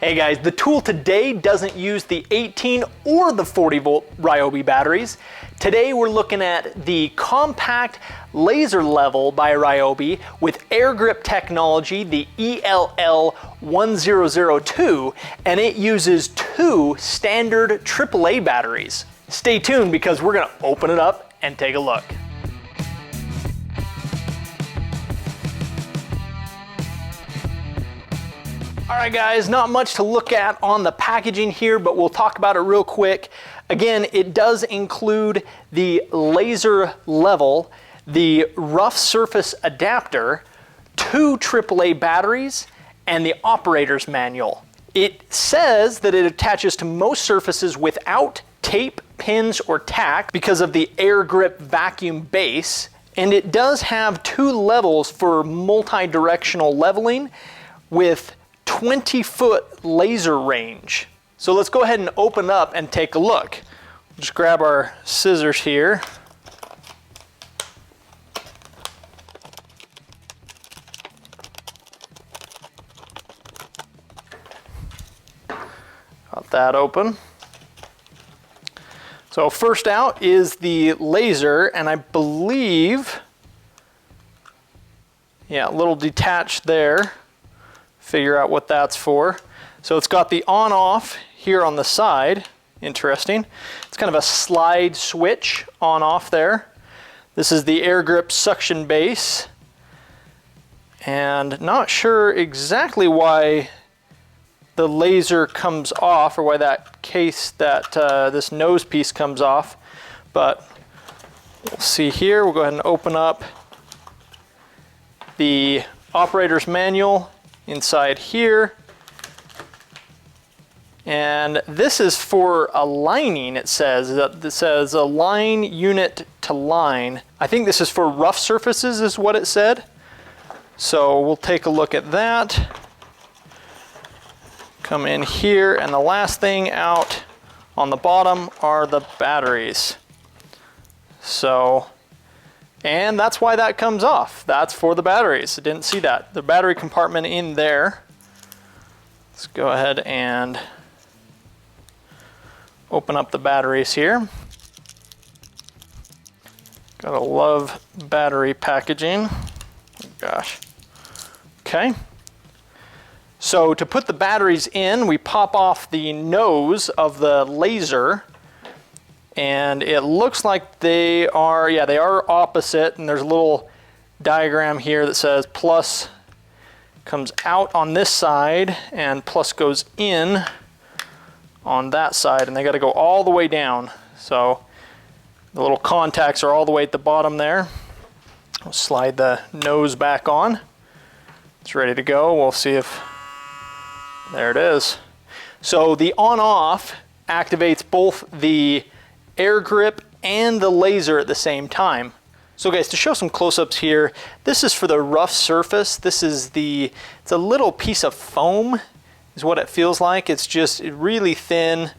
Hey guys, the tool today doesn't use the 18 or the 40 volt Ryobi batteries. Today we're looking at the compact laser level by Ryobi with air grip technology, the ELL1002, and it uses 2 standard AAA batteries. Stay tuned because we're gonna open it up and take a look. All right guys, not much to look at on the packaging here, but we'll talk about it real quick. Again, it does include the laser level, the rough surface adapter, 2 AAA batteries, and the operator's manual. It says that it attaches to most surfaces without tape, pins, or tack because of the air grip vacuum base, and it does have 2 levels for multi-directional leveling with 20-foot laser range. So let's go ahead and open up and take a look. Just grab our scissors here. Got that open. So first out is the laser, and I believe, yeah, a little detached there. Figure out what that's for. So it's got the on-off here on the side. Interesting. It's kind of a slide switch on-off there. This is the air grip suction base. And not sure exactly why the laser comes off, or why that case, this nose piece comes off. But we'll see here. We'll go ahead and open up the operator's manual inside here, and this is for aligning. It says align unit to line. I think this is for rough surfaces is what it said, so we'll take a look at that. Come in here, and the last thing out on the bottom are the batteries. So, and that's why that comes off. That's for the batteries. I didn't see that. The battery compartment in there. Let's go ahead and open up the batteries here. Gotta love battery packaging. Oh, gosh. Okay. So to put the batteries in, we pop off the nose of the laser. And it looks like they are, yeah, they are opposite, and there's a little diagram here that says plus comes out on this side and plus goes in on that side, and they got to go all the way down. So the little contacts are all the way at the bottom there. We'll slide the nose back on. It's ready to go. We'll see if, there it is. So the on-off activates both the air grip and the laser at the same time. So guys, to show some close-ups here, this is for the rough surface. This is it's a little piece of foam is what it feels like. It's just really thin.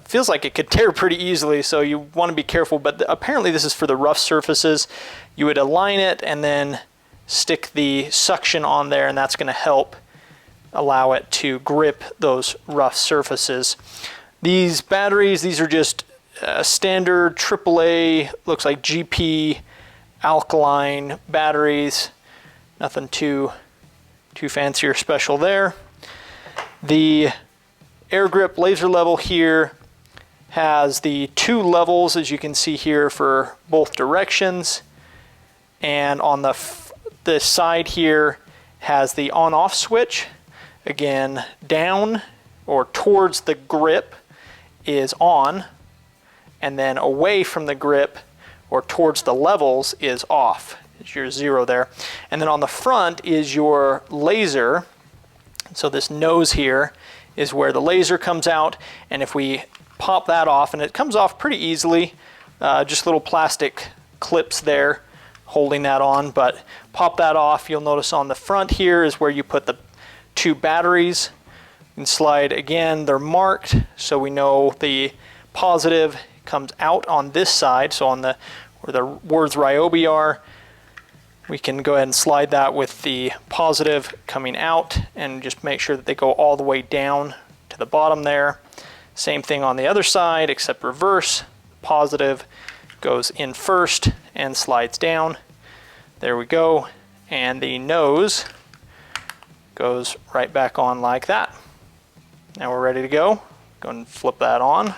Feels like it could tear pretty easily, so you want to be careful, but apparently this is for the rough surfaces. You would align it and then stick the suction on there, and that's going to help allow it to grip those rough surfaces. These batteries, these are just standard AAA, looks like GP alkaline batteries. Nothing too fancy or special there. The air grip laser level here has the 2 levels, as you can see here, for both directions. And on the side here has the on-off switch. Again, down or towards the grip is on, and then away from the grip or towards the levels is off. It's your 0 there. And then on the front is your laser. So this nose here is where the laser comes out, and if we pop that off, and it comes off pretty easily, just little plastic clips there holding that on, but pop that off. You'll notice on the front here is where you put the 2 batteries. You can slide again, they're marked, so we know the positive comes out on this side, so on where the words Ryobi are. We can go ahead and slide that with the positive coming out and just make sure that they go all the way down to the bottom there. Same thing on the other side, except reverse. Positive goes in first and slides down. There we go. And the nose goes right back on like that. Now we're ready to go. Go and flip that on.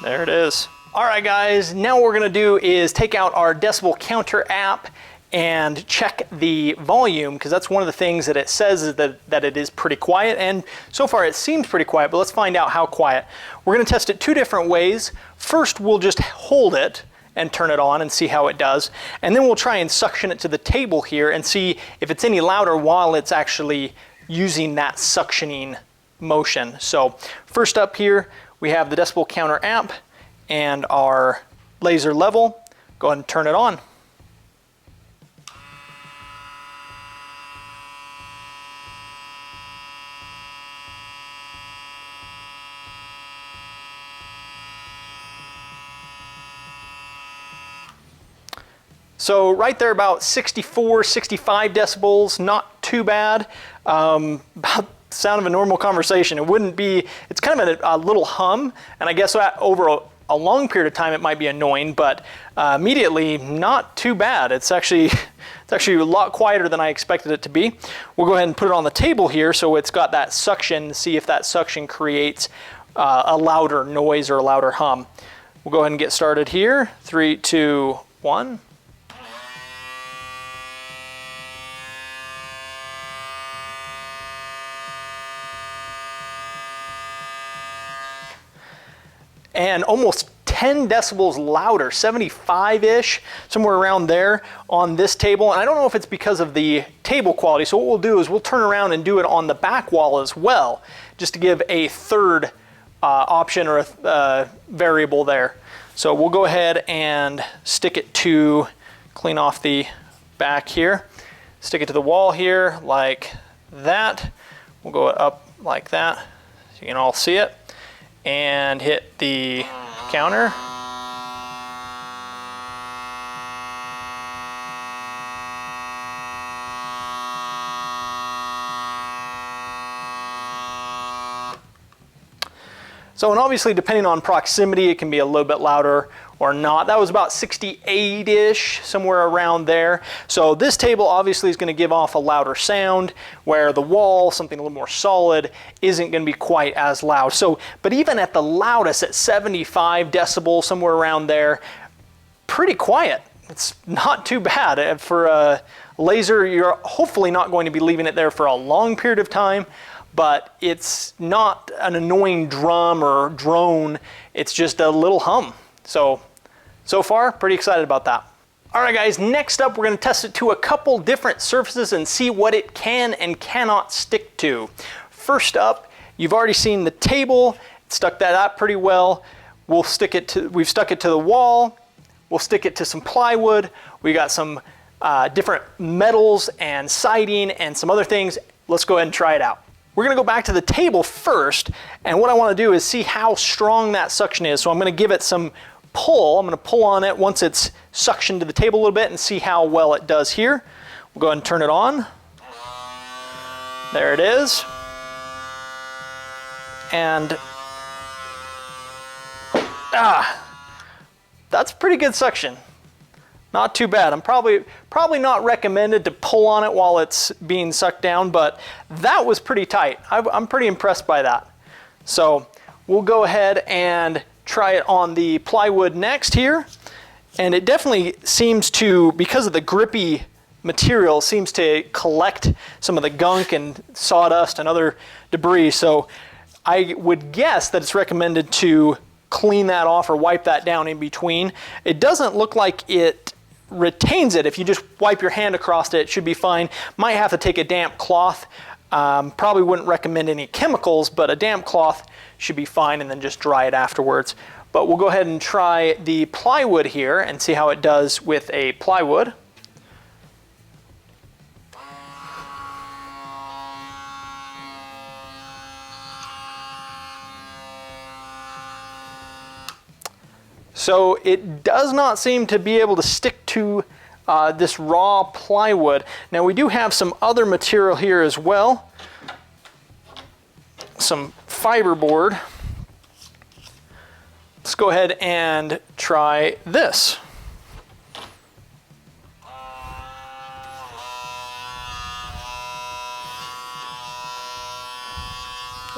There it is. All right, guys, now what we're gonna do is take out our Decible Counter app and check the volume, because that's one of the things that it says is that it is pretty quiet, and so far it seems pretty quiet, but let's find out how quiet. We're gonna test it two different ways. First, we'll just hold it and turn it on and see how it does, and then we'll try and suction it to the table here and see if it's any louder while it's actually using that suctioning motion. So first up here, we have the Decible Counter app and our laser level. Go ahead and turn it on. So right there about 64, 65 decibels, not too bad. About the sound of a normal conversation. It wouldn't be, it's kind of a little hum, and I guess over a long period of time it might be annoying, but immediately not too bad. It's actually a lot quieter than I expected it to be. We'll go ahead and put it on the table here so it's got that suction, see if that suction creates a louder noise or a louder hum. We'll go ahead and get started here. 3, 2, 1. And almost 10 decibels louder, 75-ish, somewhere around there on this table. And I don't know if it's because of the table quality. So what we'll do is we'll turn around and do it on the back wall as well, just to give a third option or a variable there. So we'll go ahead and stick it to, clean off the back here, stick it to the wall here like that. We'll go up like that so you can all see it. And hit the counter. So, and obviously depending on proximity, it can be a little bit louder or not. That was about 68-ish, somewhere around there. So this table obviously is going to give off a louder sound, where the wall, something a little more solid, isn't going to be quite as loud. So, but even at the loudest, at 75 decibels, somewhere around there, pretty quiet. It's not too bad. For a laser, you're hopefully not going to be leaving it there for a long period of time, but it's not an annoying drum or drone. It's just a little hum. So far, pretty excited about that. All right, guys, next up, we're gonna test it to a couple different surfaces and see what it can and cannot stick to. First up, you've already seen the table. It stuck that up pretty well. We've stuck it to the wall. We'll stick it to some plywood. We got some different metals and siding and some other things. Let's go ahead and try it out. We're gonna go back to the table first, and what I wanna do is see how strong that suction is. So I'm gonna give it some pull. I'm gonna pull on it once it's suctioned to the table a little bit and see how well it does here. We'll go ahead and turn it on. There it is. And that's pretty good suction. Not too bad. I'm probably not recommended to pull on it while it's being sucked down, but that was pretty tight. I'm pretty impressed by that. So we'll go ahead and try it on the plywood next here. And it definitely seems to, because of the grippy material, seems to collect some of the gunk and sawdust and other debris. So I would guess that it's recommended to clean that off or wipe that down in between. It doesn't look like it retains it. If you just wipe your hand across it, it should be fine. Might have to take a damp cloth. Probably wouldn't recommend any chemicals, but a damp cloth should be fine, and then just dry it afterwards. But we'll go ahead and try the plywood here and see how it does with a plywood. So it does not seem to be able to stick to this raw plywood. Now we do have some other material here as well. Some fiberboard. Let's go ahead and try this.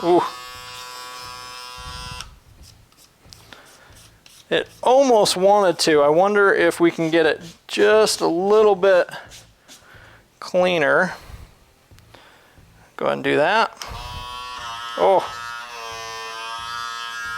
Ooh. It almost wanted to. I wonder if we can get it just a little bit cleaner. Go ahead and do that. Oh.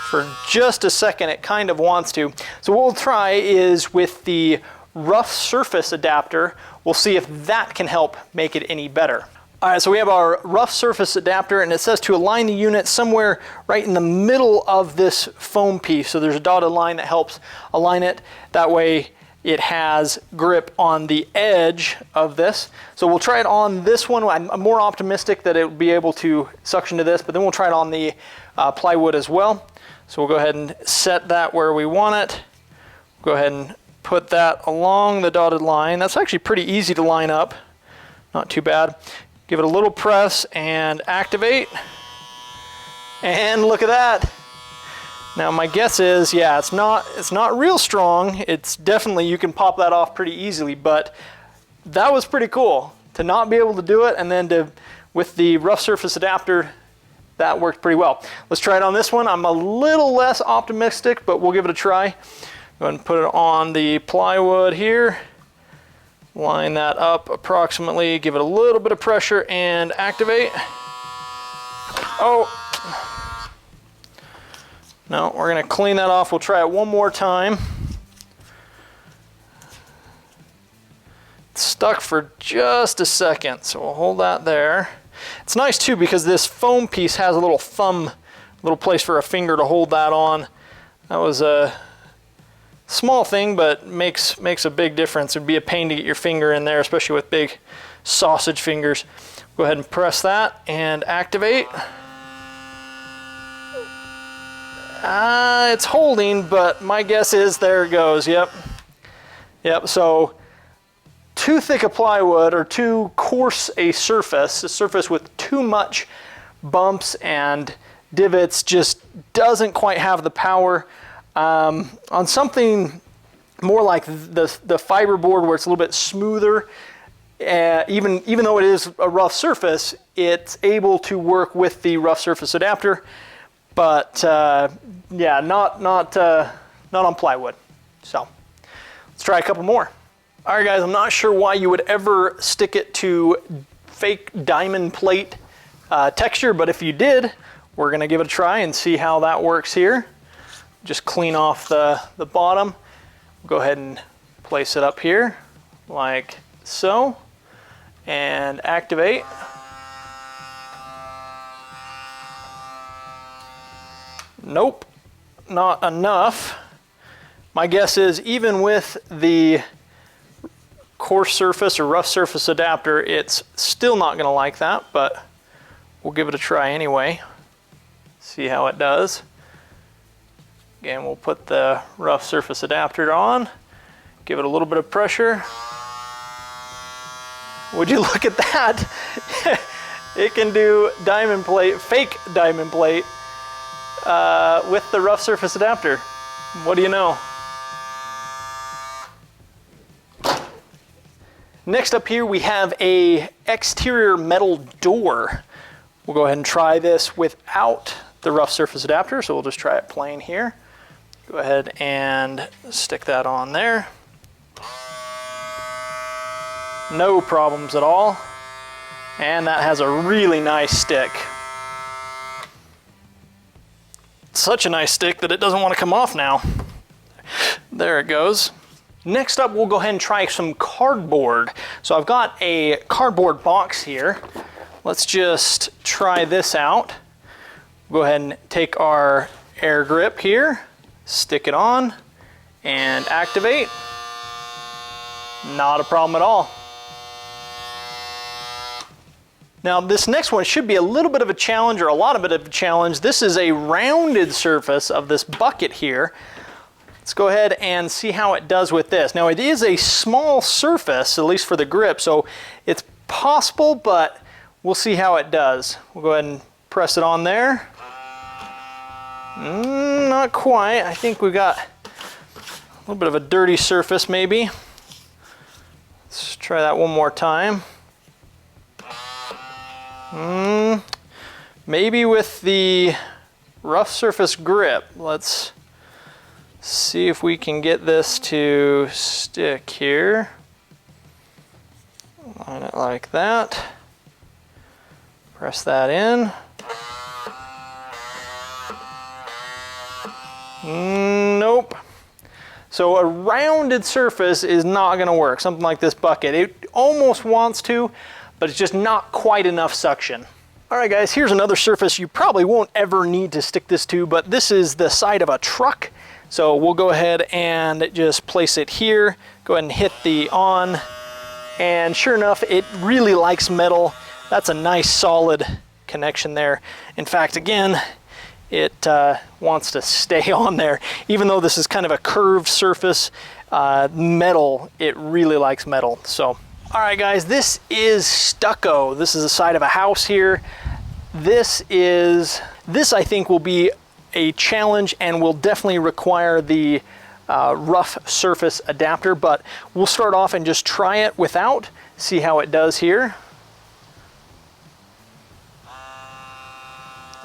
For just a second, it kind of wants to. So what we'll try is with the rough surface adapter, we'll see if that can help make it any better. All right, so we have our rough surface adapter, and it says to align the unit somewhere right in the middle of this foam piece. So there's a dotted line that helps align it. That way it has grip on the edge of this. So we'll try it on this one. I'm more optimistic that it will be able to suction to this, but then we'll try it on the plywood as well. So we'll go ahead and set that where we want it. Go ahead and put that along the dotted line. That's actually pretty easy to line up. Not too bad. Give it a little press and activate. And look at that. Now my guess is, yeah, it's not real strong. It's definitely, you can pop that off pretty easily, but that was pretty cool to not be able to do it, and then to, with the rough surface adapter, that worked pretty well. Let's try it on this one. I'm a little less optimistic, but we'll give it a try. Go ahead and put it on the plywood here. Line that up approximately, give it a little bit of pressure and activate. Oh. No, we're gonna clean that off. We'll try it one more time. It's stuck for just a second, so we'll hold that there. It's nice too because this foam piece has a little thumb, little place for a finger to hold that on. That was a small thing, but makes a big difference. It'd be a pain to get your finger in there, especially with big sausage fingers. Go ahead and press that and activate. It's holding, but my guess is there it goes. Yep. So too thick a plywood or too coarse a surface with too much bumps and divots just doesn't quite have the power. On something more like the fiberboard, where it's a little bit smoother, even though it is a rough surface, it's able to work with the rough surface adapter. But yeah, not on plywood. So let's try a couple more. All right, guys, I'm not sure why you would ever stick it to fake diamond plate texture, but if you did, we're gonna give it a try and see how that works here. Just clean off the bottom. Go ahead and place it up here like so and activate. Nope, not enough. My guess is even with the coarse surface or rough surface adapter, it's still not gonna like that, but we'll give it a try anyway. See how it does. Again, we'll put the rough surface adapter on, give it a little bit of pressure. Would you look at that? It can do diamond plate, fake diamond plate with the rough surface adapter. What do you know? Next up here we have a exterior metal door. We'll go ahead and try this without the rough surface adapter, so we'll just try it plain here. Go ahead and stick that on there. No problems at all. And that has a really nice stick. Such a nice stick that it doesn't want to come off now. There it goes. Next up, we'll go ahead and try some cardboard. So I've got a cardboard box here. Let's just try this out. Go ahead and take our air grip here, stick it on, and activate. Not a problem at all. Now this next one should be a little bit of a challenge, or a lot of it of a challenge. This is a rounded surface of this bucket here. Let's go ahead and see how it does with this. Now it is a small surface, at least for the grip, so it's possible, but we'll see how it does. We'll go ahead and press it on there. Not quite. I think we got a little bit of a dirty surface maybe. Let's try that one more time. Maybe with the rough surface grip. Let's see if we can get this to stick here. Line it like that. Press that in. Nope. So a rounded surface is not going to work. Something like this bucket. It almost wants to, but it's just not quite enough suction. All right, guys, here's another surface you probably won't ever need to stick this to, but this is the side of a truck. So we'll go ahead and just place it here. Go ahead and hit the on. And sure enough, it really likes metal. That's a nice solid connection there. In fact, again, it wants to stay on there. Even though this is kind of a curved surface, metal, it really likes metal. So, all right, guys, this is stucco. This is the side of a house here. This I think will be a challenge and will definitely require the rough surface adapter, but we'll start off and just try it without, see how it does here.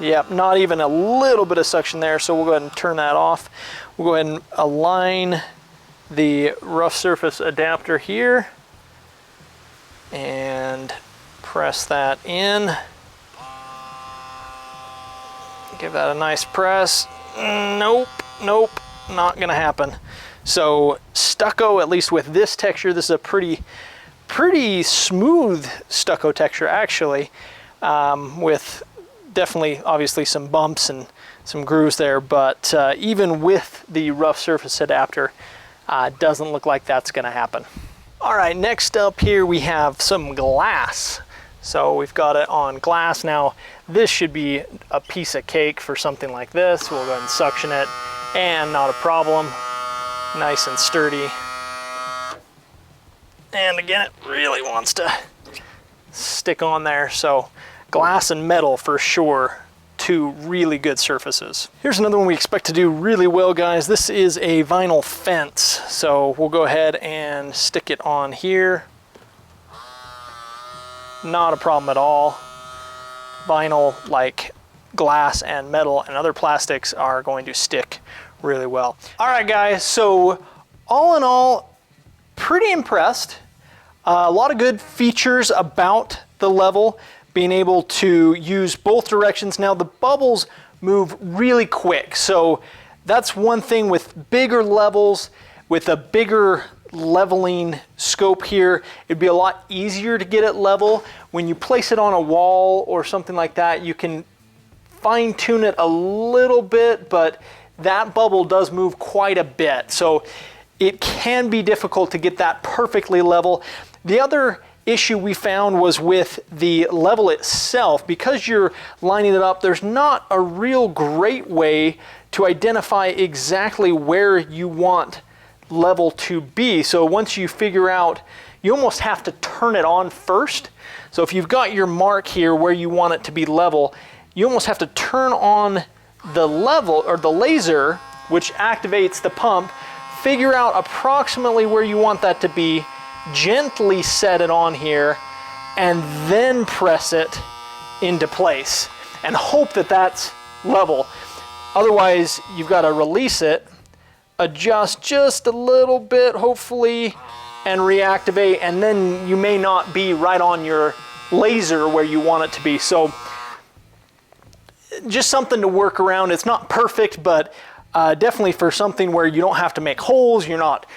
Yep, not even a little bit of suction there, so we'll go ahead and turn that off. We'll go ahead and align the rough surface adapter here and press that in. Give that a nice press. Nope, nope, not gonna happen. So stucco, at least with this texture, this is a pretty smooth stucco texture actually, with definitely obviously some bumps and some grooves there, but even with the rough surface adapter, doesn't look like that's gonna happen. All right, next up here we have some glass. So we've got it on glass. Now this should be a piece of cake for something like this. We'll go ahead and suction it, and not a problem. Nice and sturdy. And again, it really wants to stick on there. So glass and metal for sure, two really good surfaces. Here's another one we expect to do really well, guys. This is a vinyl fence. So we'll go ahead and stick it on here. Not a problem at all. Vinyl, like glass and metal and other plastics, are going to stick really well. All right, guys, so all in all, pretty impressed. A lot of good features about the level, being able to use both directions. Now the bubbles move really quick, so that's one thing with bigger levels, with a bigger leveling scope here, it'd be a lot easier to get it level. When you place it on a wall or something like that, you can fine tune it a little bit, but that bubble does move quite a bit. So it can be difficult to get that perfectly level. The other issue we found was with the level itself. Because you're lining it up, there's not a real great way to identify exactly where you want level to be. So once you figure out, you almost have to turn it on first. So if you've got your mark here where you want it to be level, you almost have to turn on the level or the laser, which activates the pump, figure out approximately where you want that to be, gently set it on here, and then press it into place and hope that that's level. Otherwise, you've got to release it, adjust just a little bit, hopefully, and reactivate, and then you may not be right on your laser where you want it to be. So just something to work around. It's not perfect, but definitely for something where you don't have to make holes, you're not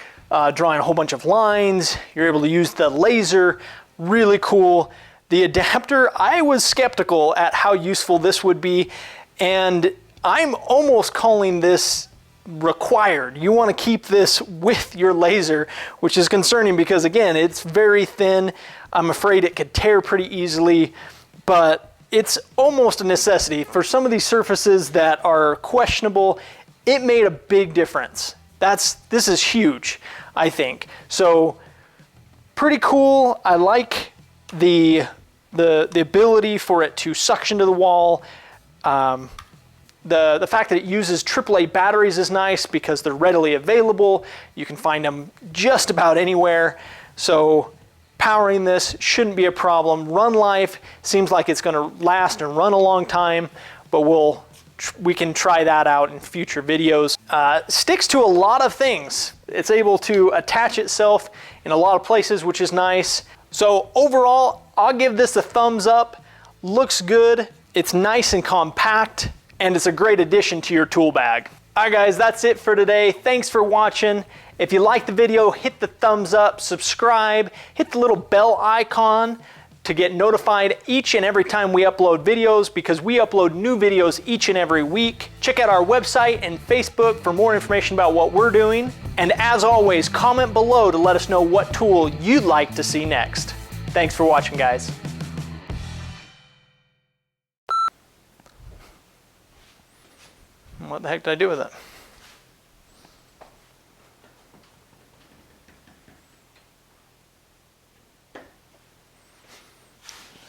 drawing a whole bunch of lines, you're able to use the laser. Really cool. The adapter, I was skeptical at how useful this would be, and I'm almost calling this required. You want to keep this with your laser, which is concerning because, again, it's very thin. I'm afraid it could tear pretty easily, but it's almost a necessity. For some of these surfaces that are questionable, it made a big difference. This is huge, I think. So pretty cool. I like the ability for it to suction to the wall. The fact that it uses AAA batteries is nice because they're readily available. You can find them just about anywhere. So powering this shouldn't be a problem. Run life seems like it's going to last and run a long time, but we can try that out in future videos. Sticks to a lot of things. It's able to attach itself in a lot of places, which is nice. So overall, I'll give this a thumbs up. Looks good. It's nice and compact, and it's a great addition to your tool bag. All right, guys, that's it for today. Thanks for watching. If you liked the video, hit the thumbs up, subscribe, hit the little bell icon to get notified each and every time we upload videos, because we upload new videos each and every week. Check out our website and Facebook for more information about what we're doing. And as always, comment below to let us know what tool you'd like to see next. Thanks for watching, guys. What the heck did I do with it?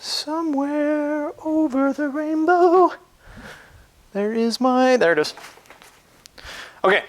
Somewhere over the rainbow, there it is. Okay.